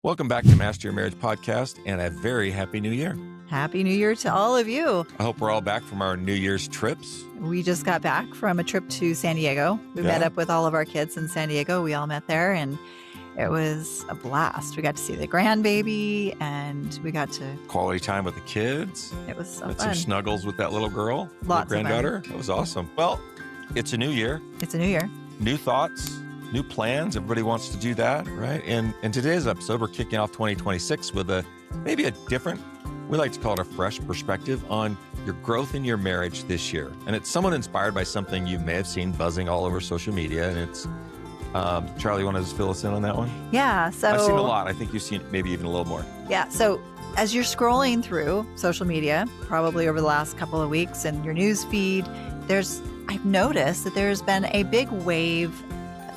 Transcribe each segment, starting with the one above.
Welcome back to Master Your Marriage Podcast and a very happy new year. Happy New Year to all of you. I hope we're all back from our New Year's trips. We just got back from a trip to San Diego. We met up with all of our kids in San Diego. We all met there and it was a blast. We got to see the grandbaby and we got to... Quality time with the kids. It was so Had fun. some snuggles with that little girl, Lots the granddaughter. of fun. That was awesome. Well, it's a new year. It's a new year. New thoughts, new plans. Everybody wants to do that, right? And in today's episode, we're kicking off 2026 with maybe a different, we like to call it a fresh perspective on your growth in your marriage this year. And it's somewhat inspired by something you may have seen buzzing all over social media. And it's, Charlie, you want to just fill us in on that one? Yeah. So I've seen a lot. I think you've seen maybe even a little more. Yeah. So as you're scrolling through social media, probably over the last couple of weeks in your news feed, I've noticed that there's been a big wave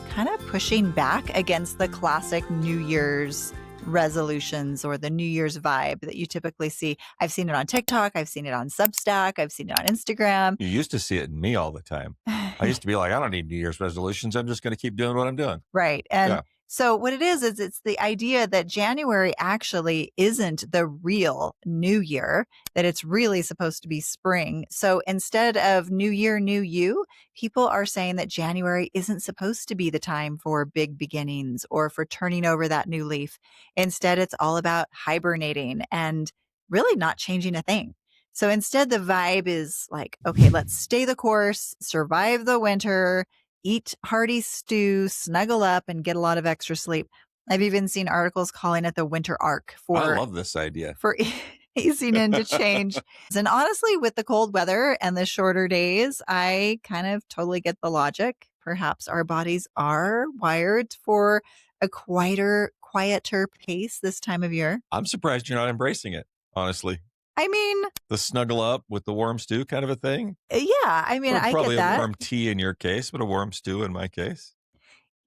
kind of pushing back against the classic New Year's resolutions or the New Year's vibe that you typically see. I've seen it on TikTok. I've seen it on Substack. I've seen it on Instagram. You used to see it in me all the time. I used to be like, I don't need New Year's resolutions. I'm just going to keep doing what I'm doing. Right. And so what it is it's the idea that January actually isn't the real New Year, that it's really supposed to be spring. So instead of New Year, New You, people are saying that January isn't supposed to be the time for big beginnings or for turning over that new leaf. Instead, it's all about hibernating and really not changing a thing. So instead, the vibe is like, okay, let's stay the course, survive the winter, eat hearty stew, snuggle up, and get a lot of extra sleep. I've even seen articles calling it the winter arc I love this idea. For easing into change. And honestly, with the cold weather and the shorter days, I kind of totally get the logic. Perhaps our bodies are wired for a quieter pace this time of year. I'm surprised you're not embracing it, honestly. I mean, the snuggle up with the warm stew kind of a thing. Yeah, I mean, I probably get that. A warm tea in your case, but a warm stew in my case.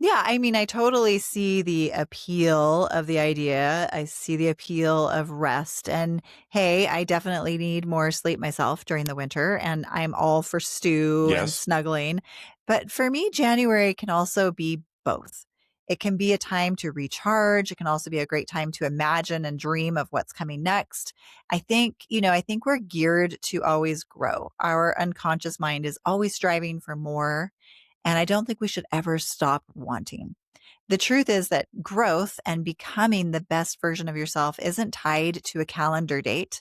Yeah, I mean, I totally see the appeal of the idea. I see the appeal of rest. And hey, I definitely need more sleep myself during the winter. And I'm all for stew and snuggling. But for me, January can also be both. It can be a time to recharge. It can also be a great time to imagine and dream of what's coming next. I think we're geared to always grow. Our unconscious mind is always striving for more. And I don't think we should ever stop wanting. The truth is that growth and becoming the best version of yourself isn't tied to a calendar date.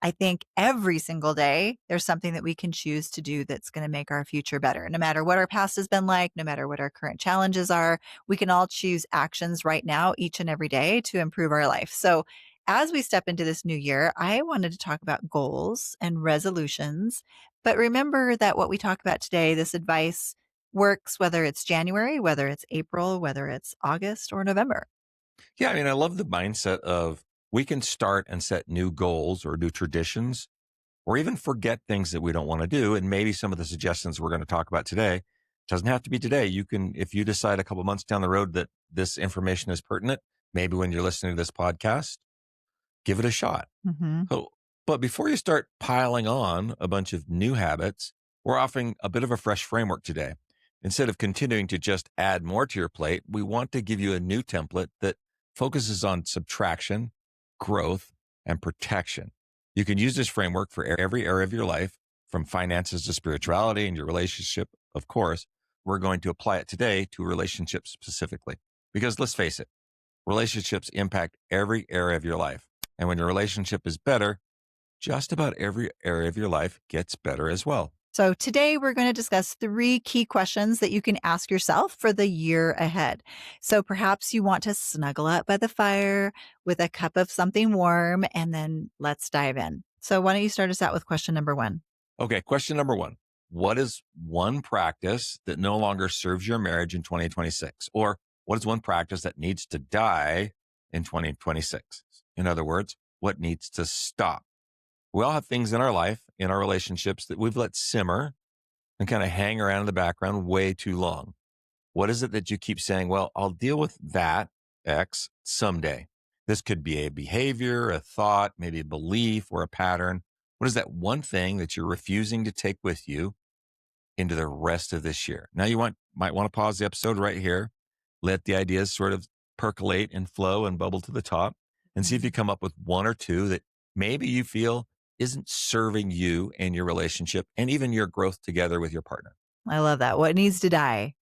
I think every single day there's something that we can choose to do that's going to make our future better. No matter what our past has been like, no matter what our current challenges are, we can all choose actions right now, each and every day to improve our life. So as we step into this new year, I wanted to talk about goals and resolutions. But remember that what we talk about today, this advice works whether it's January, whether it's April, whether it's August or November. Yeah, I mean, I love the mindset of we can start and set new goals or new traditions, or even forget things that we don't want to do. And maybe some of the suggestions we're going to talk about today doesn't have to be today. You can, if you decide a couple months down the road that this information is pertinent, maybe when you're listening to this podcast, give it a shot. Mm-hmm. But before you start piling on a bunch of new habits, we're offering a bit of a fresh framework today. Instead of continuing to just add more to your plate, we want to give you a new template that focuses on subtraction, growth, and protection. You can use this framework for every area of your life, from finances to spirituality and your relationship, of course. We're going to apply it today to relationships specifically. Because let's face it, relationships impact every area of your life. And when your relationship is better, just about every area of your life gets better as well. So today we're going to discuss 3 key questions that you can ask yourself for the year ahead. So perhaps you want to snuggle up by the fire with a cup of something warm, and then let's dive in. So why don't you start us out with question number 1? Okay, question number 1. What is one practice that no longer serves your marriage in 2026? Or what is one practice that needs to die in 2026? In other words, what needs to stop? We all have things in our life, in our relationships, that we've let simmer and kind of hang around in the background way too long. What is it that you keep saying, well, I'll deal with that X someday? This could be a behavior, a thought, maybe a belief or a pattern. What is that one thing that you're refusing to take with you into the rest of this year? Now you might want to pause the episode right here. Let the ideas sort of percolate and flow and bubble to the top, and see if you Mhm. come up with one or two that maybe you feel isn't serving you and your relationship and even your growth together with your partner. I love that. What needs to die?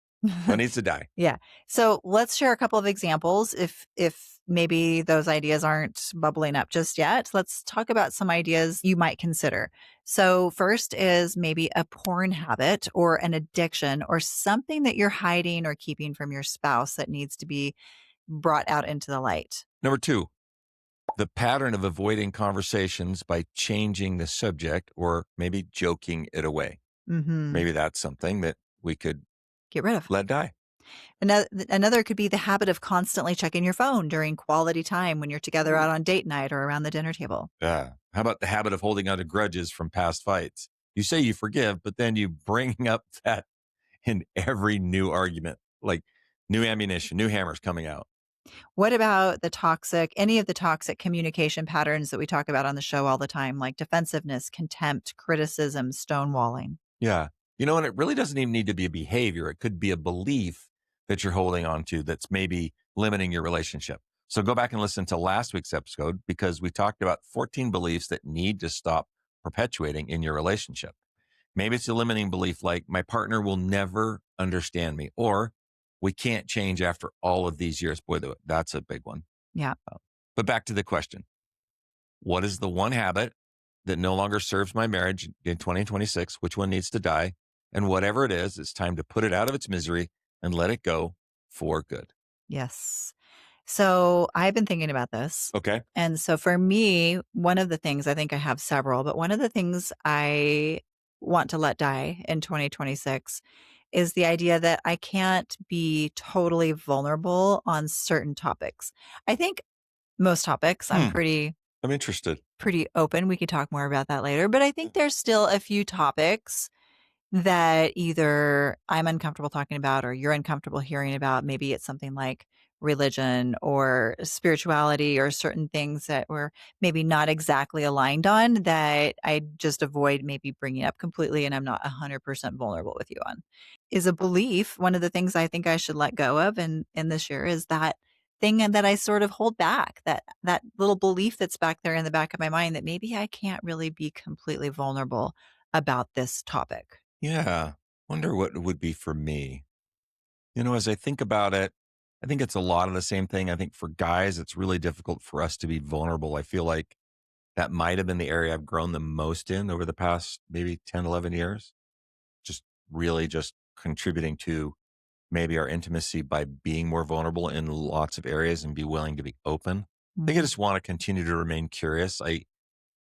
What needs to die? Yeah. So let's share a couple of examples. If maybe those ideas aren't bubbling up just yet, let's talk about some ideas you might consider. So first is maybe a porn habit or an addiction or something that you're hiding or keeping from your spouse that needs to be brought out into the light. Number two, the pattern of avoiding conversations by changing the subject or maybe joking it away. Mhm. Maybe that's something that we could Get rid of. let die. Another could be the habit of constantly checking your phone during quality time when you're together out on date night or around the dinner table. Yeah. How about the habit of holding on to grudges from past fights? You say you forgive, but then you bring up that in every new argument, like new ammunition, new hammers coming out. What about any of the toxic communication patterns that we talk about on the show all the time, like defensiveness, contempt, criticism, stonewalling? Yeah. And it really doesn't even need to be a behavior. It could be a belief that you're holding on to that's maybe limiting your relationship. So go back and listen to last week's episode because we talked about 14 beliefs that need to stop perpetuating in your relationship. Maybe it's a limiting belief like my partner will never understand me or we can't change after all of these years. Boy, that's a big one. Yeah. But back to the question. What is the one habit that no longer serves my marriage in 2026? Which one needs to die? And whatever it is, it's time to put it out of its misery and let it go for good. Yes. So I've been thinking about this. Okay. And so for me, one of the things, I think I have several, but one of the things I want to let die in 2026 is the idea that I can't be totally vulnerable on certain topics. I think most topics I'm Hmm. I'm interested. pretty open. We could talk more about that later, but I think there's still a few topics that either I'm uncomfortable talking about or you're uncomfortable hearing about. Maybe it's something like religion or spirituality or certain things that we're maybe not exactly aligned on that I just avoid maybe bringing up completely and I'm not 100% vulnerable with you on. Is a belief, one of the things I think I should let go of in this year is that thing that I sort of hold back, that little belief that's back there in the back of my mind that maybe I can't really be completely vulnerable about this topic. Yeah. Wonder what it would be for me. As I think about it, I think it's a lot of the same thing. I think for guys, it's really difficult for us to be vulnerable. I feel like that might have been the area I've grown the most in over the past maybe 10, 11 years. Just really just contributing to maybe our intimacy by being more vulnerable in lots of areas and be willing to be open. I think I Mhm. just want to continue to remain curious.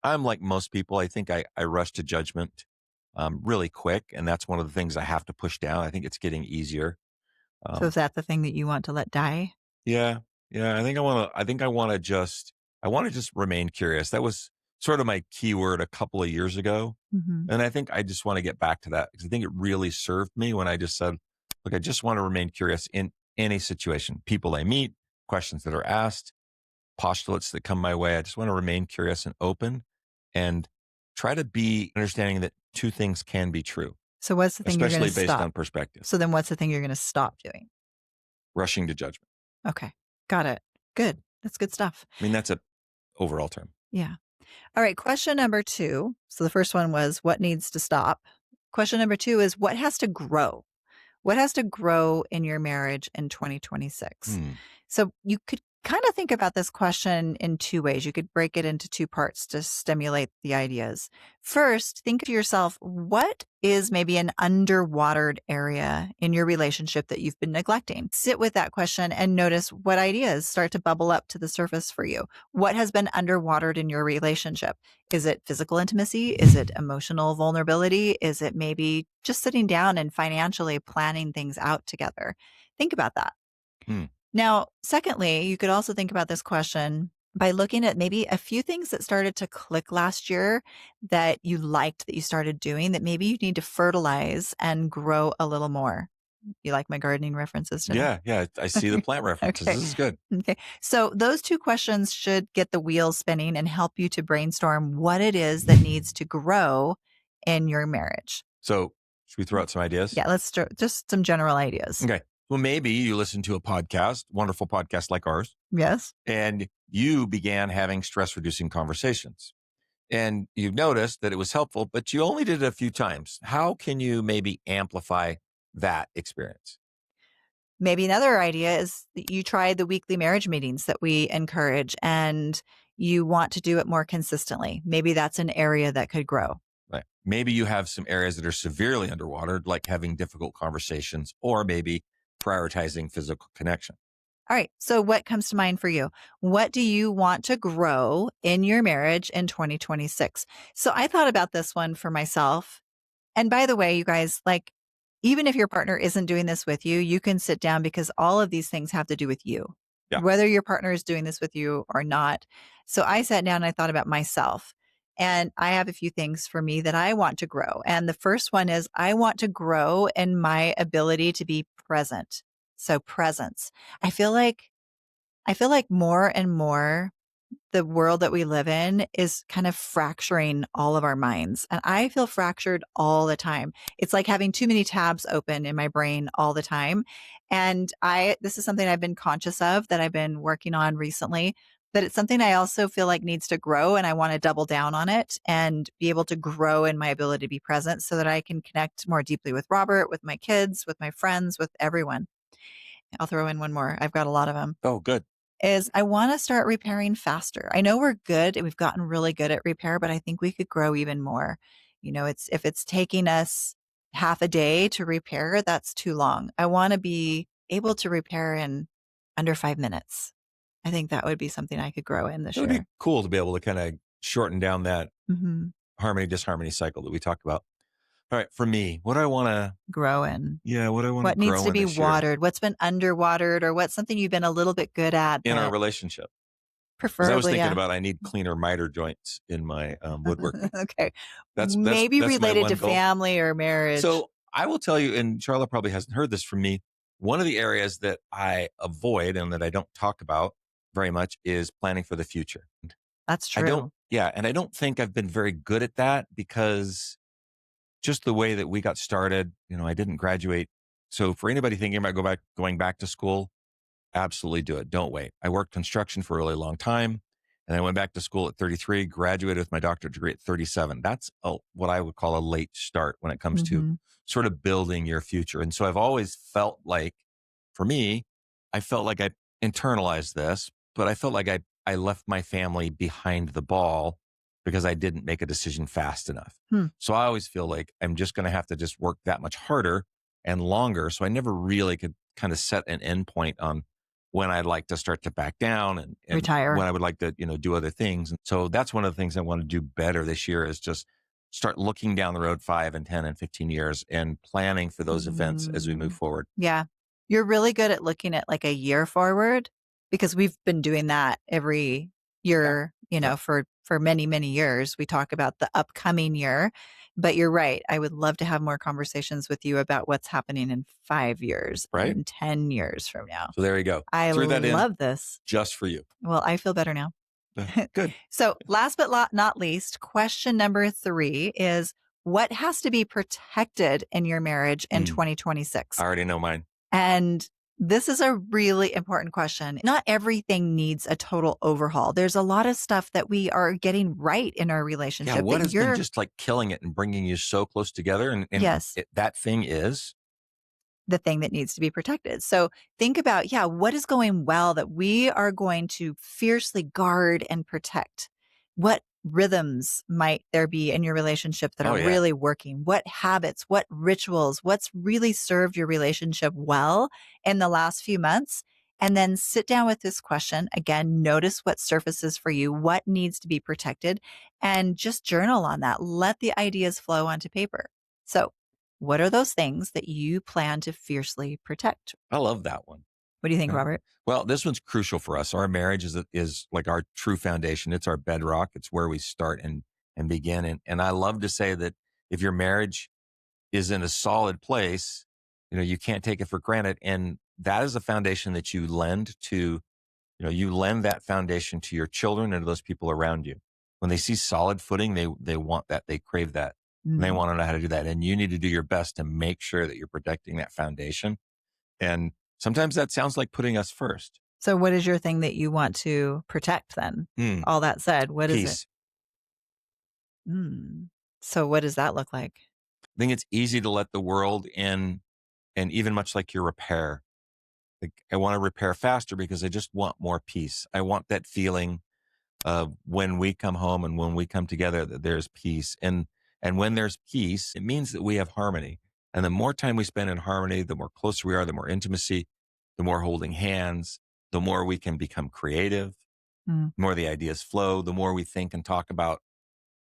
I'm like most people. I think I rush to judgment really quick, and that's one of the things I have to push down. I think it's getting easier. So Um, is that the thing that you want to let die? yeah, yeah. I think I want to. I think I want to just. I want to just remain curious. That was sort of my keyword a couple of years ago, Mhm. and I think I just want to get back to that because I think it really served me when I just said, "Look, I just want to remain curious in any situation, people I meet, questions that are asked, postulates that come my way. I just want to remain curious and open, and try to be understanding that two things can be true, So what's the thing you're gonna especially based stop? on perspective. So then what's the thing you're gonna stop doing? Rushing to judgment. Okay. Got it. Good. That's good stuff. I mean, that's a overall term. Yeah. All right. Question number 2. So the first one was what needs to stop? Question number 2 is what has to grow? What has to grow in your marriage in 2026? Hmm. So you could kind of think about this question in two ways. You could break it into two parts to stimulate the ideas. First, think to yourself, what is maybe an underwatered area in your relationship that you've been neglecting? Sit with that question and notice what ideas start to bubble up to the surface for you. What has been underwatered in your relationship? Is it physical intimacy? Is it emotional vulnerability? Is it maybe just sitting down and financially planning things out together? Think about that. Hmm. Now, secondly, you could also think about this question by looking at maybe a few things that started to click last year that you liked that you started doing that maybe you need to fertilize and grow a little more. You like my gardening references today? Yeah, yeah. I see the plant references. Okay. This is good. Okay. So those two questions should get the wheels spinning and help you to brainstorm what it is that needs to grow in your marriage. So, should we throw out some ideas? Yeah, let's start just some general ideas. Okay. Well, maybe you listen to a podcast, wonderful podcast like ours, Yes. and you began having stress reducing conversations. And you noticed that it was helpful, but you only did it a few times. How can you maybe amplify that experience? Maybe another idea is that you try the weekly marriage meetings that we encourage and you want to do it more consistently. Maybe that's an area that could grow. Right. Maybe you have some areas that are severely underwater, like having difficult conversations, or maybe prioritizing physical connection. All right. So, what comes to mind for you? What do you want to grow in your marriage in 2026? So, I thought about this one for myself. And by the way, you guys, like, even if your partner isn't doing this with you, you can sit down because all of these things have to do with you, Yeah. whether your partner is doing this with you or not. So I sat down and I thought about myself. And I have a few things for me that I want to grow. And the first one is I want to grow in my ability to be present. So presence. I feel like more and more the world that we live in is kind of fracturing all of our minds. And I feel fractured all the time. It's like having too many tabs open in my brain all the time. And this is something I've been conscious of that I've been working on recently, but it's something I also feel like needs to grow. And I want to double down on it and be able to grow in my ability to be present so that I can connect more deeply with Robert, with my kids, with my friends, with everyone. I'll throw in one more. I've got a lot of them Oh, good. is I want to start repairing faster. I know we're good and we've gotten really good at repair, but I think we could grow even more. If it's taking us half a day to repair, that's too long. I want to be able to repair in under 5 minutes. I think that would be something I could grow in this It would be year. cool to be able to kind of shorten down that Hmm. harmony disharmony cycle that we talked about. All right, for me, what I want to Grow in. what I want to What needs grow to in be this year watered? What's been underwatered or what's something you've been a little bit good at in our that relationship. Because I was preferably, thinking yeah. about I need cleaner miter joints in my woodworking. Okay. That's Maybe that's my related one to goal. family or marriage. So I will tell you, and Charlotte probably hasn't heard this from me. One of the areas that I avoid and that I don't talk about very much is planning for the future. That's I don't, true. yeah, and I don't think I've been very good at that because just the way that we got started, I didn't graduate. So for anybody thinking about going back to school, absolutely do it. Don't wait. I worked construction for a really long time. And I went back to school at 33, graduated with my doctorate degree at 37. That's what I would call a late start when it comes to Mhm. sort of building your future. And so I've always felt like, for me, I felt like I internalized this, but I felt like I left my family behind the ball because I didn't make a decision fast enough. Hmm. So I always feel like I'm just going to have to just work that much harder and longer. So I never really could kind of set an end point on when I'd like to start to back down and Retire. when I would like to, do other things. And so that's one of the things I want to do better this year is just start looking down the road 5 and 10 and 15 years and planning for those events as we move Mm. forward. Yeah. You're really good at looking at like a year forward because we've been doing that every Yeah. year, Yeah. for many, many years. We talk about the upcoming year, but you're right. I would love to have more conversations with you about what's happening in 5 years Right. and 10 years from now. So there you go. I Threw that in love this. just for you. Well, I feel better now. Good. So, last but not least, question number 3 is what has to be protected in your marriage in I 2026? already know mine. And this is a really important question. Not everything needs a total overhaul. There's a lot of stuff that we are getting right in our relationship. Yeah. What that has been just like killing it and bringing you so close together? And Yes. that thing is The thing that needs to be protected. So think about, what is going well that we are going to fiercely guard and protect? What rhythms might there be in your relationship that Oh, are yeah. really working? What habits, what rituals, what's really served your relationship well in the last few months? And then sit down with this question. Again, notice what surfaces for you, what needs to be protected, and just journal on that. Let the ideas flow onto paper. So what are those things that you plan to fiercely protect? I love that one. What do you think, Yeah. Robert? Well, this one's crucial for us. Our marriage is like our true foundation. It's our bedrock. It's where we start and begin. And I love to say that if your marriage is in a solid place, you can't take it for granted. And that is a foundation that you lend to, you lend that foundation to your children and to those people around you. When they see solid footing, they want that, they crave that. And they Mm. want to know how to do that. And you need to do your best to make sure that you're protecting that foundation. And sometimes that sounds like putting us first. So what is your thing that you want to protect then? All that said, what is it? Peace. So what does that look like? I think it's easy to let the world in, and even much like your repair. Like, I want to repair faster because I just want more peace. I want that feeling of when we come home and when we come together that there's peace. And when there's peace, it means that we have harmony. And the more time we spend in harmony, the more closer we are, the more intimacy, the more holding hands, the more we can become creative, the more the ideas flow, the more we think and talk about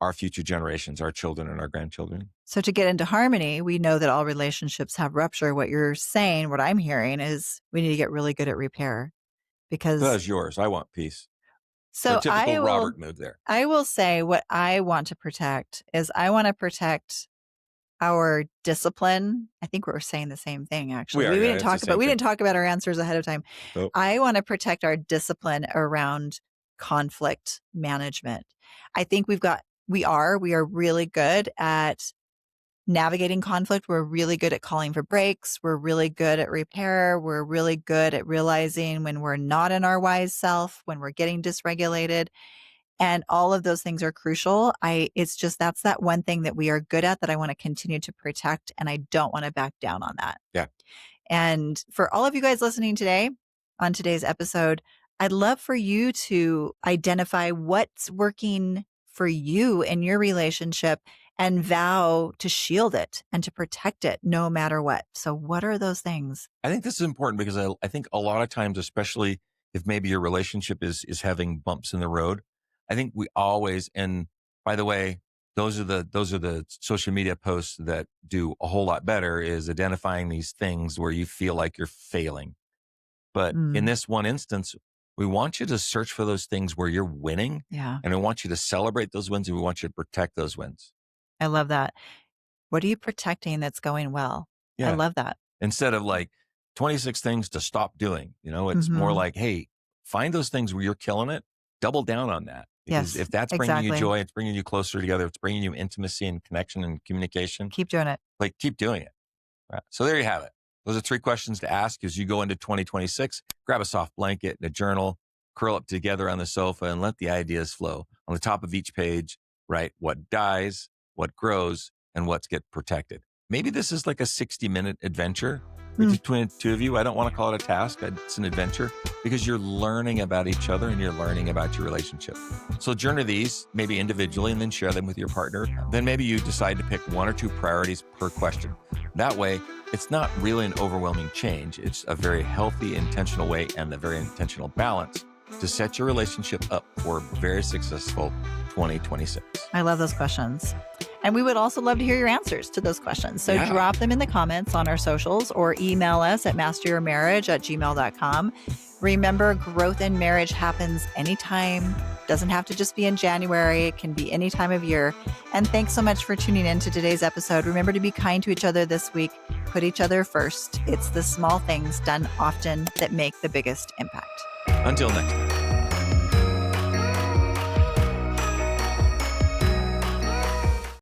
our future generations, our children and our grandchildren. So to get into harmony, we know that all relationships have rupture. What you're saying, what I'm hearing is we need to get really good at repair because That's yours. I want peace. so Typical Robert move there. I will say what I want to protect is I want to protect our discipline. I think we're saying the same thing, actually. We didn't talk about our answers ahead of time. Nope. I want to protect our discipline around conflict management. I think we are really good at navigating conflict. We're really good at calling for breaks. We're really good at repair. We're really good at realizing when we're not in our wise self, when we're getting dysregulated. And all of those things are crucial. It's just, that's that one thing that we are good at that I want to continue to protect. And I don't want to back down on that. Yeah. And for all of you guys listening today on today's episode, I'd love for you to identify what's working for you in your relationship and vow to shield it and to protect it no matter what. So what are those things? I think this is important because I think a lot of times, especially if maybe your relationship is having bumps in the road, I think we always, and by the way, those are the social media posts that do a whole lot better, is identifying these things where you feel like you're failing. But in this one instance, we want you to search for those things where you're winning. Yeah. And we want you to celebrate those wins, and we want you to protect those wins. I love that. What are you protecting that's going well? Yeah. I love that. Instead of like 26 things to stop doing, it's more like, hey, find those things where you're killing it, double down on that. Because if that's bringing you joy, it's bringing you closer together, it's bringing you intimacy and connection and communication. Keep doing it. Like, keep doing it. Right. So there you have it. Those are 3 questions to ask as you go into 2026. Grab a soft blanket and a journal, curl up together on the sofa, and let the ideas flow. On the top of each page, write what dies, what grows, and what's get protected. Maybe this is like a 60-minute adventure between the two of you. I don't want to call it a task. It's an adventure because you're learning about each other and you're learning about your relationship. So journal these maybe individually and then share them with your partner. Then maybe you decide to pick 1 or 2 priorities per question. That way, it's not really an overwhelming change. It's a very healthy, intentional way and a very intentional balance to set your relationship up for a very successful 2026. I love those questions. And we would also love to hear your answers to those questions. So drop them in the comments on our socials or email us at masteryourmarriage@gmail.com. Remember, growth in marriage happens anytime. Doesn't have to just be in January. It can be any time of year. And thanks so much for tuning in to today's episode. Remember to be kind to each other this week. Put each other first. It's the small things done often that make the biggest impact. Until next time.